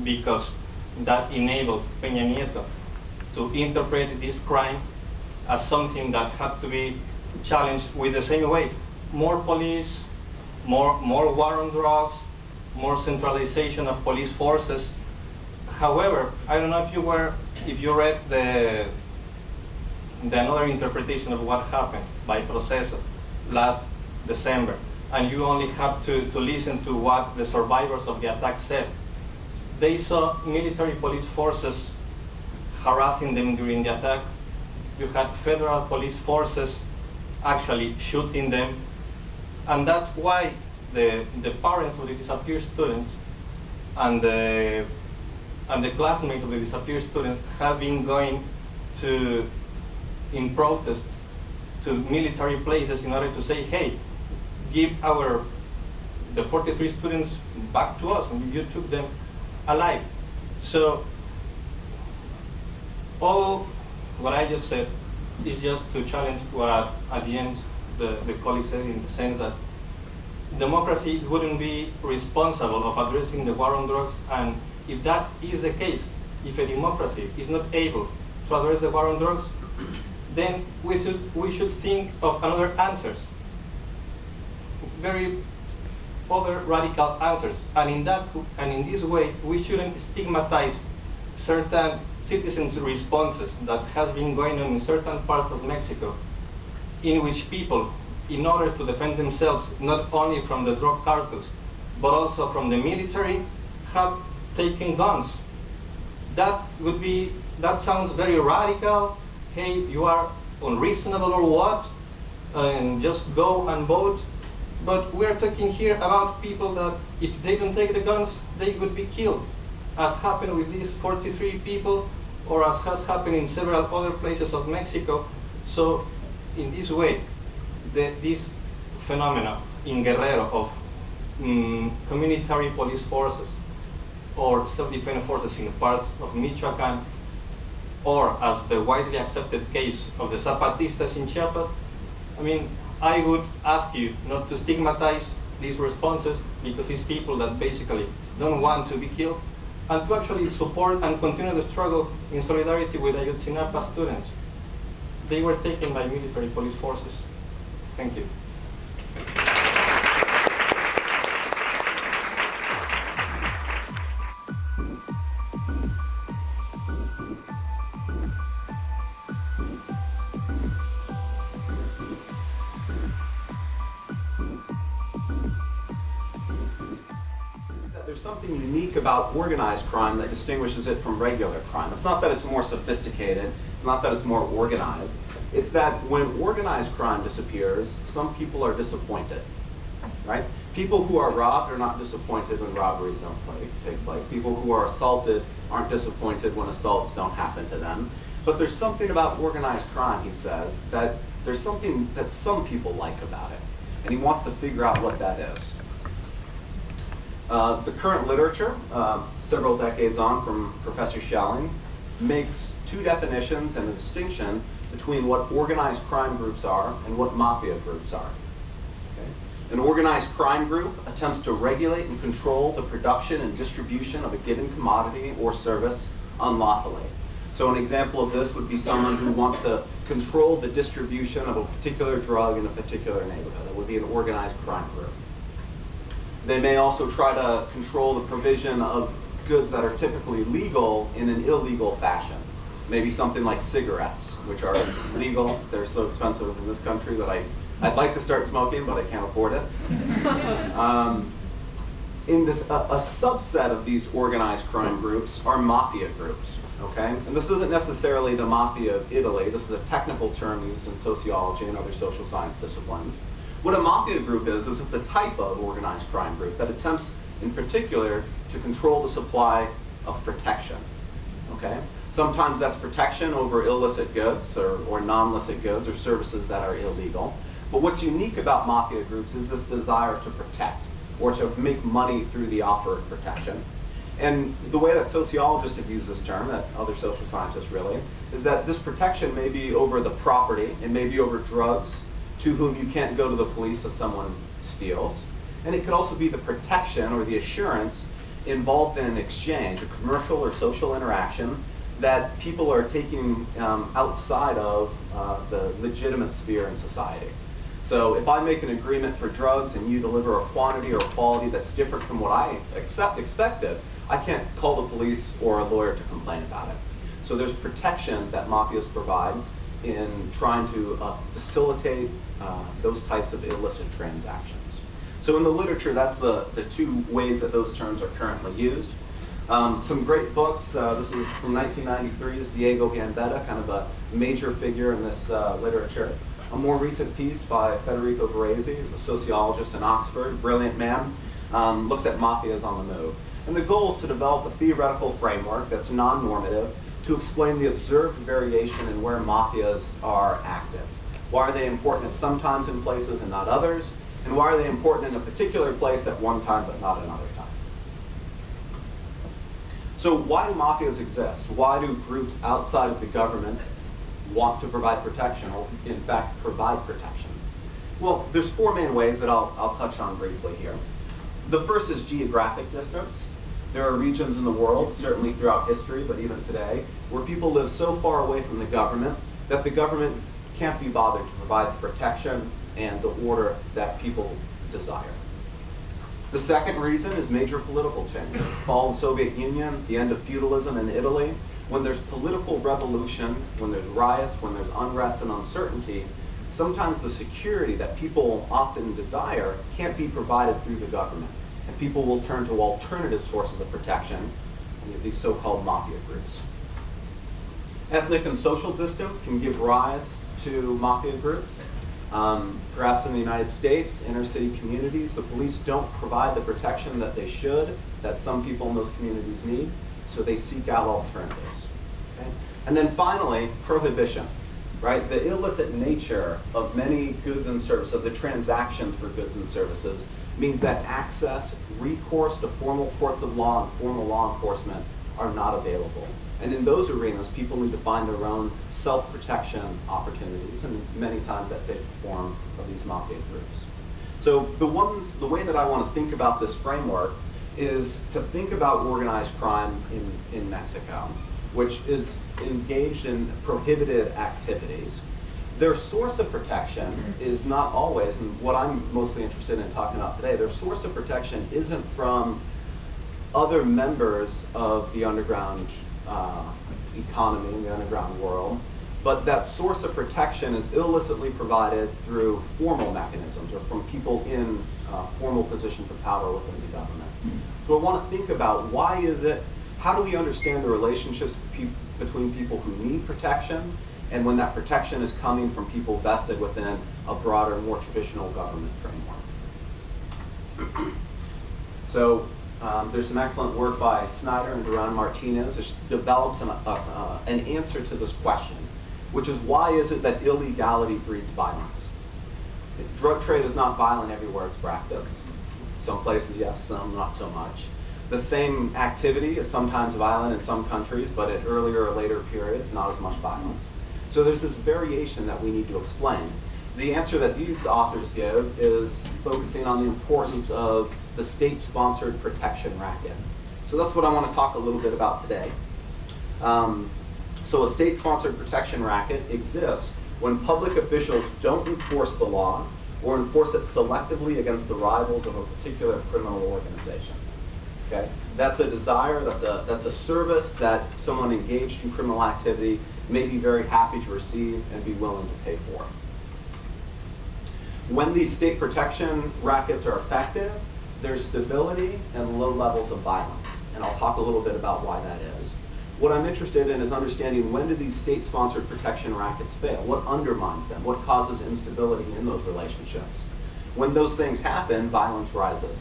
Speaker 4: because that enabled Peña Nieto to interpret this crime as something that had to be challenged with the same way. More police, more war on drugs, more centralization of police forces. However, I don't know if you read the another interpretation of what happened by Proceso last December, and you only have to listen to what the survivors of the attack said. They saw military police forces harassing them during the attack. You had federal police forces actually shooting them, and that's why the parents of the disappeared students and the classmates of the disappeared students have been going in protest to military places in order to say, hey, give the 43 students back to us, and you took them alive. So all what I just said is just to challenge what at the end the colleague said, in the sense that democracy wouldn't be responsible of addressing the war on drugs, and if that is the case, if a democracy is not able to address the war on drugs, then we should think of another answers. Very other radical answers. And in this way, we shouldn't stigmatize certain citizens' responses that has been going on in certain parts of Mexico, in which people, in order to defend themselves not only from the drug cartels, but also from the military, have taken guns. That sounds very radical. Hey, you are unreasonable or what? And just go and vote. But we're talking here about people that if they don't take the guns, they would be killed, as happened with these 43 people, or as has happened in several other places of Mexico. So in this way, this phenomena in Guerrero of communitary police forces or self-defense forces in parts of Michoacan, or as the widely accepted case of the Zapatistas in Chiapas, I mean, I would ask you not to stigmatize these responses, because these people that basically don't want to be killed, and to actually support and continue the struggle in solidarity with Ayotzinapa students. They were taken by military police forces. Thank you.
Speaker 5: There's something unique about organized crime that distinguishes it from regular crime. It's not that it's more sophisticated, it's not that it's more organized. It's that when organized crime disappears, some people are disappointed, right? People who are robbed are not disappointed when robberies don't take place. People who are assaulted aren't disappointed when assaults don't happen to them. But there's something about organized crime, he says, that there's something that some people like about it. And he wants to figure out what that is. The current literature, several decades on from Professor Schelling, makes two definitions and a distinction between what organized crime groups are and what mafia groups are. Okay? An organized crime group attempts to regulate and control the production and distribution of a given commodity or service unlawfully. So an example of this would be someone who wants to control the distribution of a particular drug in a particular neighborhood. That would be an organized crime group. They may also try to control the provision of goods that are typically legal in an illegal fashion. Maybe something like cigarettes, which are legal. They're so expensive in this country that I'd like to start smoking, but I can't afford it. A subset of these organized crime groups are mafia groups, okay? And this isn't necessarily the mafia of Italy. This is a technical term used in sociology and other social science disciplines. What a mafia group is the type of organized crime group that attempts, in particular, to control the supply of protection, okay? Sometimes that's protection over illicit goods or non-illicit goods or services that are illegal. But what's unique about mafia groups is this desire to protect or to make money through the offer of protection. And the way that sociologists have used this term, that other social scientists really, is that this protection may be over the property, it may be over drugs, to whom you can't go to the police if someone steals. And it could also be the protection or the assurance involved in an exchange, a commercial or social interaction that people are taking outside of the legitimate sphere in society. So if I make an agreement for drugs and you deliver a quantity or quality that's different from what I expected, I can't call the police or a lawyer to complain about it. So there's protection that mafias provide in trying to facilitate those types of illicit transactions. So in the literature, that's the two ways that those terms are currently used. Some great books. This is from 1993. Is Diego Gambetta, kind of a major figure in this literature. A more recent piece by Federico Varese, who's a sociologist in Oxford, brilliant man, looks at mafias on the move. And the goal is to develop a theoretical framework that's non-normative to explain the observed variation in where mafias are active. Why are they important sometimes in places and not others? And why are they important in a particular place at one time but not another time? So why do mafias exist? Why do groups outside of the government want to provide protection, or in fact provide protection? Well, there's four main ways that I'll touch on briefly here. The first is geographic distance. There are regions in the world, certainly throughout history, but even today, where people live so far away from the government that the government can't be bothered to provide the protection and the order that people desire. The second reason is major political change. Fall of the Soviet Union, the end of feudalism in Italy. When there's political revolution, when there's riots, when there's unrest and uncertainty, sometimes the security that people often desire can't be provided through the government. And people will turn to alternative sources of protection, these so-called mafia groups. Ethnic and social distance can give rise to mafia groups. Perhaps in the United States, inner city communities, the police don't provide the protection that they should, that some people in those communities need, so they seek out alternatives. Okay? And then finally, prohibition. Right? The illicit nature of many goods and services, of the transactions for goods and services, means that access, recourse to formal courts of law and formal law enforcement are not available. And in those arenas, people need to find their own self-protection opportunities, and many times that takes the form of these mafia groups. So the way that I want to think about this framework is to think about organized crime in Mexico, which is engaged in prohibited activities. Their source of protection is not always, and what I'm mostly interested in talking about today, their source of protection isn't from other members of the underground economy, in the underground world, but that source of protection is illicitly provided through formal mechanisms or from people in formal positions of power within the government. So I want to think about why is it, how do we understand the relationships between people who need protection and when that protection is coming from people vested within a broader, more traditional government framework. So there's some excellent work by Snyder and Ramon Martínez that develops an answer to this question, which is why is it that illegality breeds violence? Drug trade is not violent everywhere it's practiced. Some places, yes, some not so much. The same activity is sometimes violent in some countries, but at earlier or later periods, not as much violence. So there's this variation that we need to explain. The answer that these authors give is focusing on the importance of the state-sponsored protection racket. So that's what I want to talk a little bit about today. So a state-sponsored protection racket exists when public officials don't enforce the law or enforce it selectively against the rivals of a particular criminal organization. Okay? That's a desire, that's a service that someone engaged in criminal activity may be very happy to receive and be willing to pay for. When these state protection rackets are effective, there's stability and low levels of violence. And I'll talk a little bit about why that is. What I'm interested in is understanding when do these state-sponsored protection rackets fail? What undermines them? What causes instability in those relationships? When those things happen, violence rises.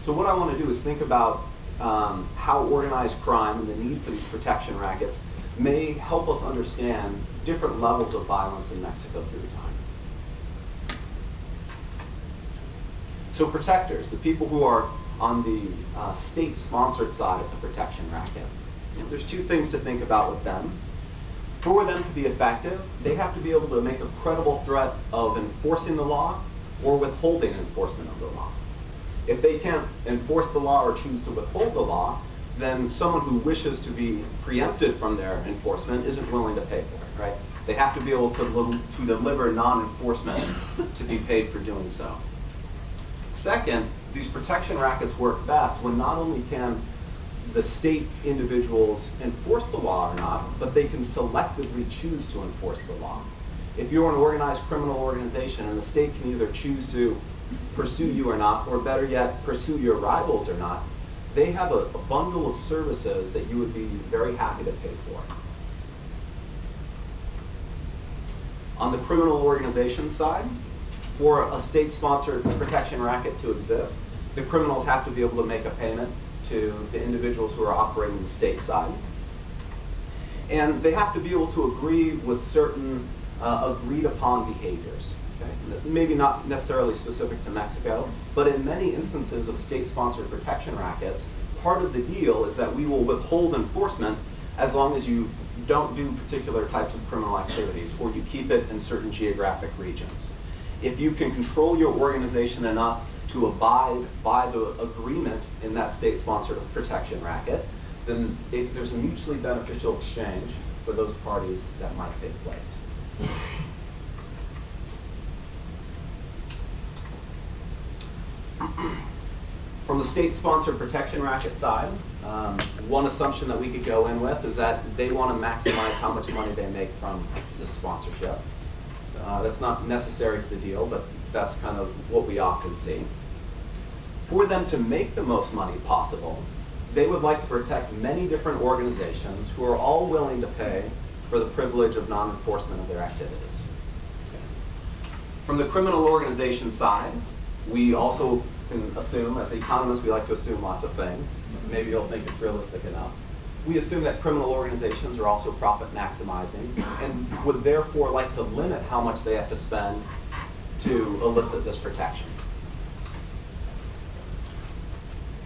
Speaker 5: So what I want to do is think about how organized crime and the need for these protection rackets may help us understand different levels of violence in Mexico through time. So protectors, the people who are on the state-sponsored side of the protection racket, there's two things to think about with them. For them to be effective, they have to be able to make a credible threat of enforcing the law or withholding enforcement of the law. If they can't enforce the law or choose to withhold the law, then someone who wishes to be preempted from their enforcement isn't willing to pay for it, right? They have to be able to deliver non-enforcement to be paid for doing so. Second, these protection rackets work best when not only can the state individuals enforce the law or not, but they can selectively choose to enforce the law. If you're an organized criminal organization and the state can either choose to pursue you or not, or better yet, pursue your rivals or not, they have a bundle of services that you would be very happy to pay for. On the criminal organization side, for a state-sponsored protection racket to exist, the criminals have to be able to make a payment to the individuals who are operating the state side. And they have to be able to agree with certain agreed-upon behaviors. Okay? Maybe not necessarily specific to Mexico, but in many instances of state-sponsored protection rackets, part of the deal is that we will withhold enforcement as long as you don't do particular types of criminal activities or you keep it in certain geographic regions. If you can control your organization enough to abide by the agreement in that state-sponsored protection racket, then there's a mutually beneficial exchange for those parties that might take place. the state-sponsored protection racket side, one assumption that we could go in with is that they want to maximize how much money they make from this sponsorship. That's not necessary to the deal, but that's kind of what we often see. For them to make the most money possible, they would like to protect many different organizations who are all willing to pay for the privilege of non-enforcement of their activities. From the criminal organization side, we also can assume, as economists, we like to assume lots of things. Maybe you'll think it's realistic enough. We assume that criminal organizations are also profit maximizing and would therefore like to limit how much they have to spend to elicit this protection.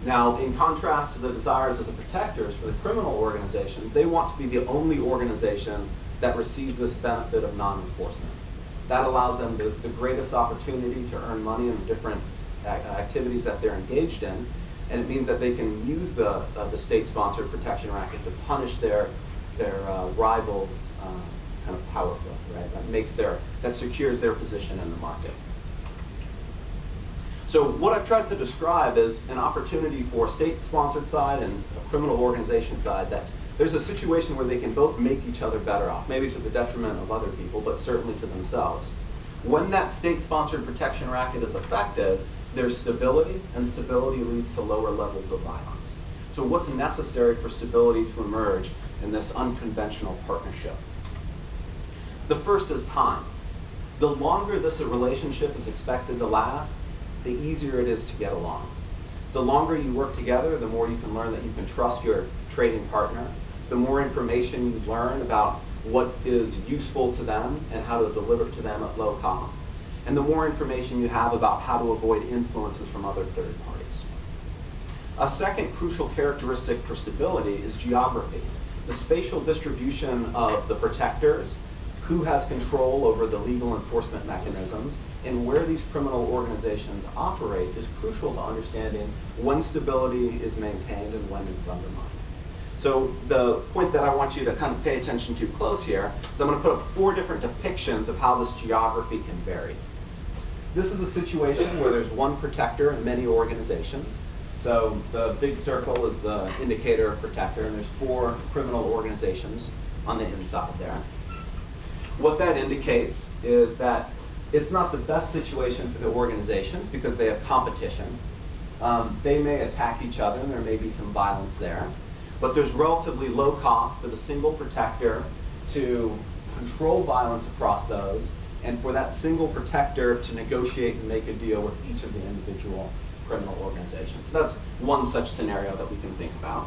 Speaker 5: Now, in contrast to the desires of the protectors for the criminal organizations, they want to be the only organization that receives this benefit of non-enforcement. That allows them the greatest opportunity to earn money in the different activities that they're engaged in, and it means that they can use the state-sponsored protection racket to punish their rivals kind of powerfully, right? That secures their position in the market. So what I've tried to describe is an opportunity for state-sponsored side and a criminal organization side that there's a situation where they can both make each other better off, maybe to the detriment of other people, but certainly to themselves. When that state-sponsored protection racket is effective, there's stability, and stability leads to lower levels of violence. So what's necessary for stability to emerge in this unconventional partnership? The first is time. The longer this relationship is expected to last, the easier it is to get along. The longer you work together, the more you can learn that you can trust your trading partner, the more information you learn about what is useful to them and how to deliver it to them at low cost, and the more information you have about how to avoid influences from other third parties. A second crucial characteristic for stability is geography. The spatial distribution of the protectors, who has control over the legal enforcement mechanisms, and where these criminal organizations operate is crucial to understanding when stability is maintained and when it's undermined. So the point that I want you to kind of pay attention to close here is I'm going to put up 4 different depictions of how this geography can vary. This is a situation where there's one protector in many organizations. So the big circle is the indicator of protector, and there's 4 criminal organizations on the inside there. What that indicates is that it's not the best situation for the organizations because they have competition. They may attack each other and there may be some violence there. But there's relatively low cost for the single protector to control violence across those and for that single protector to negotiate and make a deal with each of the individual criminal organizations. So that's one such scenario that we can think about.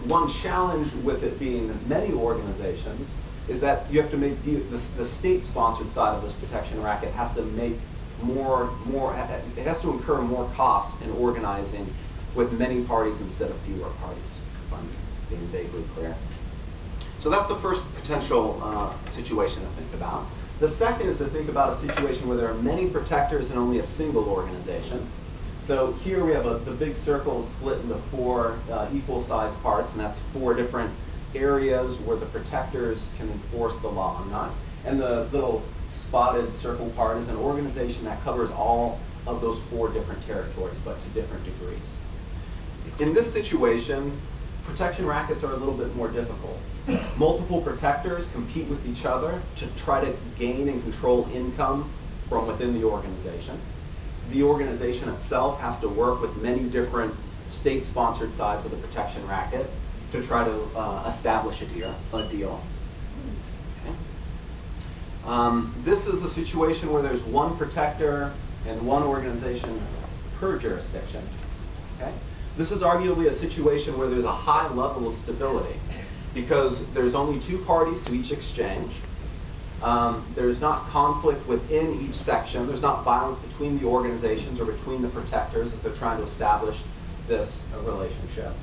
Speaker 5: One challenge with it being many organizations is that you have to make the state-sponsored side of this protection racket has to make it has to incur more costs in organizing with many parties instead of fewer parties, if I'm being vaguely clear. So that's the first potential situation to think about. The second is to think about a situation where there are many protectors and only a single organization. So here we have the big circle split into 4 equal-sized parts, and that's 4 different areas where the protectors can enforce the law or not. And the little spotted circle part is an organization that covers all of those 4 different territories, but to different degrees. In this situation, protection rackets are a little bit more difficult. Multiple protectors compete with each other to try to gain and control income from within the organization. The organization itself has to work with many different state-sponsored sides of the protection racket to try to establish a deal. Okay. This is a situation where there's one protector and one organization per jurisdiction. Okay. This is arguably a situation where there's a high level of stability because there's only 2 parties to each exchange. There's not conflict within each section. There's not violence between the organizations or between the protectors if they're trying to establish this relationship.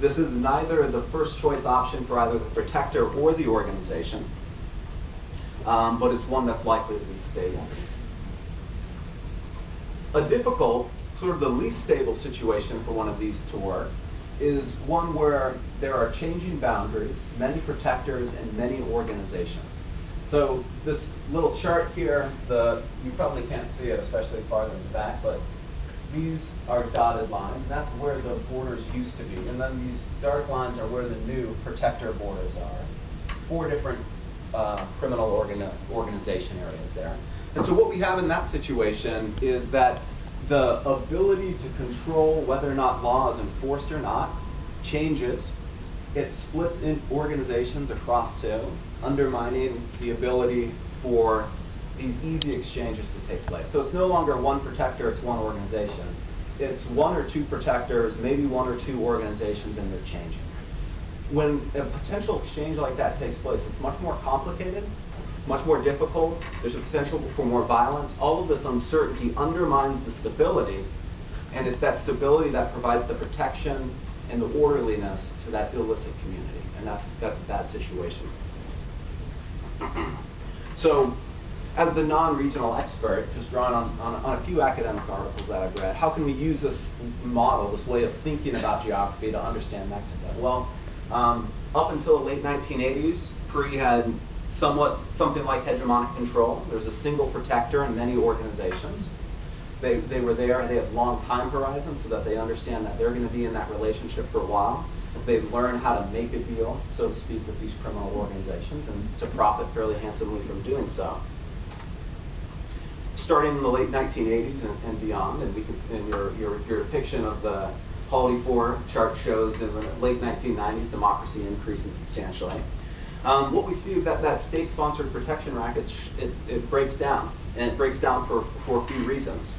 Speaker 5: This is neither the first choice option for either the protector or the organization, but it's one that's likely to be stable. A difficult, sort of the least stable situation for one of these to work is one where there are changing boundaries, many protectors, and many organizations. So this little chart here, you probably can't see it, especially farther in the back, but these are dotted lines, and that's where the borders used to be. And then these dark lines are where the new protector borders are. 4 different criminal organization areas there. And so what we have in that situation is that the ability to control whether or not law is enforced or not changes. It splits in organizations across 2, undermining the ability for these easy exchanges to take place. So it's no longer one protector, it's one organization. It's 1 or 2 protectors, maybe 1 or 2 organizations, and they're changing. When a potential exchange like that takes place, it's much more complicated, much more difficult. There's a potential for more violence. All of this uncertainty undermines the stability, and it's that stability that provides the protection and the orderliness to that illicit community, and that's a bad situation. So, as the non-regional expert, just drawing on a few academic articles that I've read, how can we use this model, this way of thinking about geography to understand Mexico? Well, up until the late 1980s, PRI had something like hegemonic control. There's a single protector and many organizations. They were there, and they have long time horizons so that they understand that they're going to be in that relationship for a while. They've learned how to make a deal, so to speak, with these criminal organizations and to profit fairly handsomely from doing so. Starting in the late 1980s and beyond, and your depiction of the Quality 4 chart shows in the late 1990s, democracy increasing substantially. What we see is that state-sponsored protection racket, it breaks down, and it breaks down for a few reasons.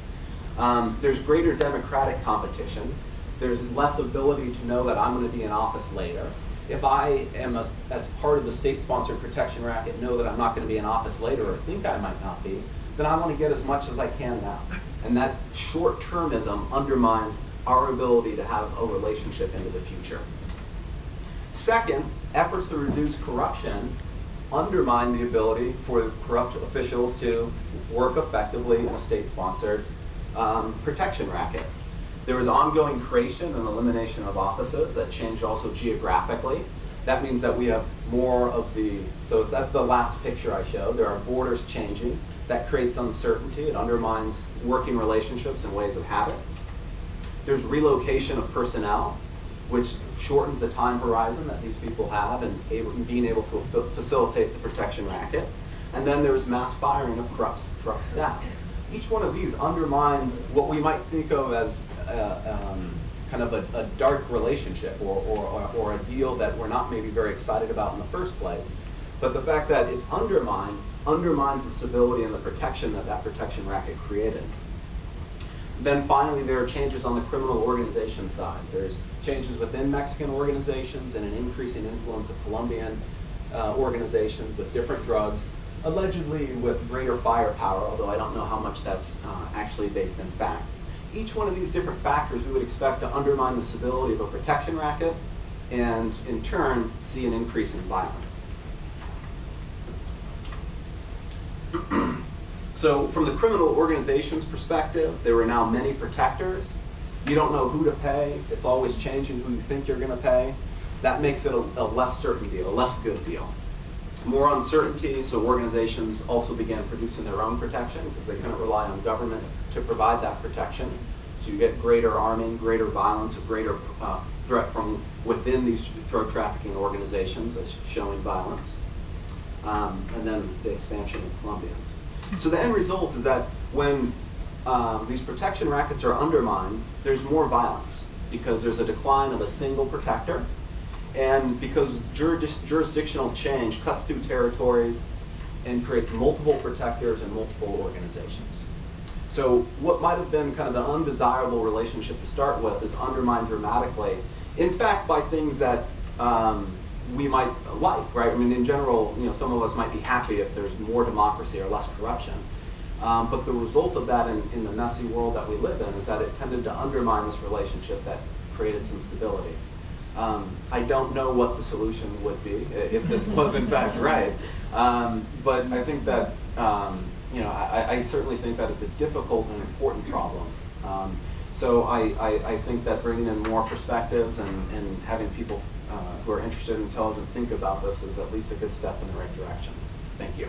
Speaker 5: There's greater democratic competition. There's less ability to know that I'm going to be in office later. If I am, as part of the state-sponsored protection racket, know that I'm not going to be in office later or think I might not be, then I want to get as much as I can now. And that short-termism undermines our ability to have a relationship into the future. Second, efforts to reduce corruption undermine the ability for corrupt officials to work effectively in a state-sponsored protection racket. There was ongoing creation and elimination of offices that changed also geographically. That means that we have more of so that's the last picture I showed. There are borders changing. That creates uncertainty. It undermines working relationships and ways of habit. There's relocation of personnel, which shortens the time horizon that these people have and being able to facilitate the protection racket. And then there's mass firing of corrupt staff. Each one of these undermines what we might think of as kind of a dark relationship or a deal that we're not maybe very excited about in the first place. But the fact that it's undermines the stability and the protection that protection racket created. Then finally, there are changes on the criminal organization side. There's changes within Mexican organizations and an increasing influence of Colombian organizations with different drugs, allegedly with greater firepower, although I don't know how much that's actually based in fact. Each one of these different factors we would expect to undermine the stability of a protection racket and in turn see an increase in violence. So from the criminal organization's perspective, there are now many protectors. You don't know who to pay. It's always changing who you think you're going to pay. That makes it a less certain deal, a less good deal. More uncertainty, so organizations also began producing their own protection because they couldn't rely on government to provide that protection. So you get greater arming, greater violence, a greater threat from within these drug trafficking organizations as showing violence. And then the expansion of Colombians. So the end result is that when these protection rackets are undermined, there's more violence because there's a decline of a single protector, and because jurisdictional change cuts through territories and creates multiple protectors and multiple organizations. So what might have been kind of the undesirable relationship to start with is undermined dramatically, in fact, by things that we might like, right? I mean, in general, some of us might be happy if there's more democracy or less corruption. But the result of that in the messy world that we live in is that it tended to undermine this relationship that created some stability. I don't know what the solution would be if this was in fact right. But I think that, I certainly think that it's a difficult and important problem. So I think that bringing in more perspectives and having people who are interested and intelligent think about this is at least a good step in the right direction. Thank you.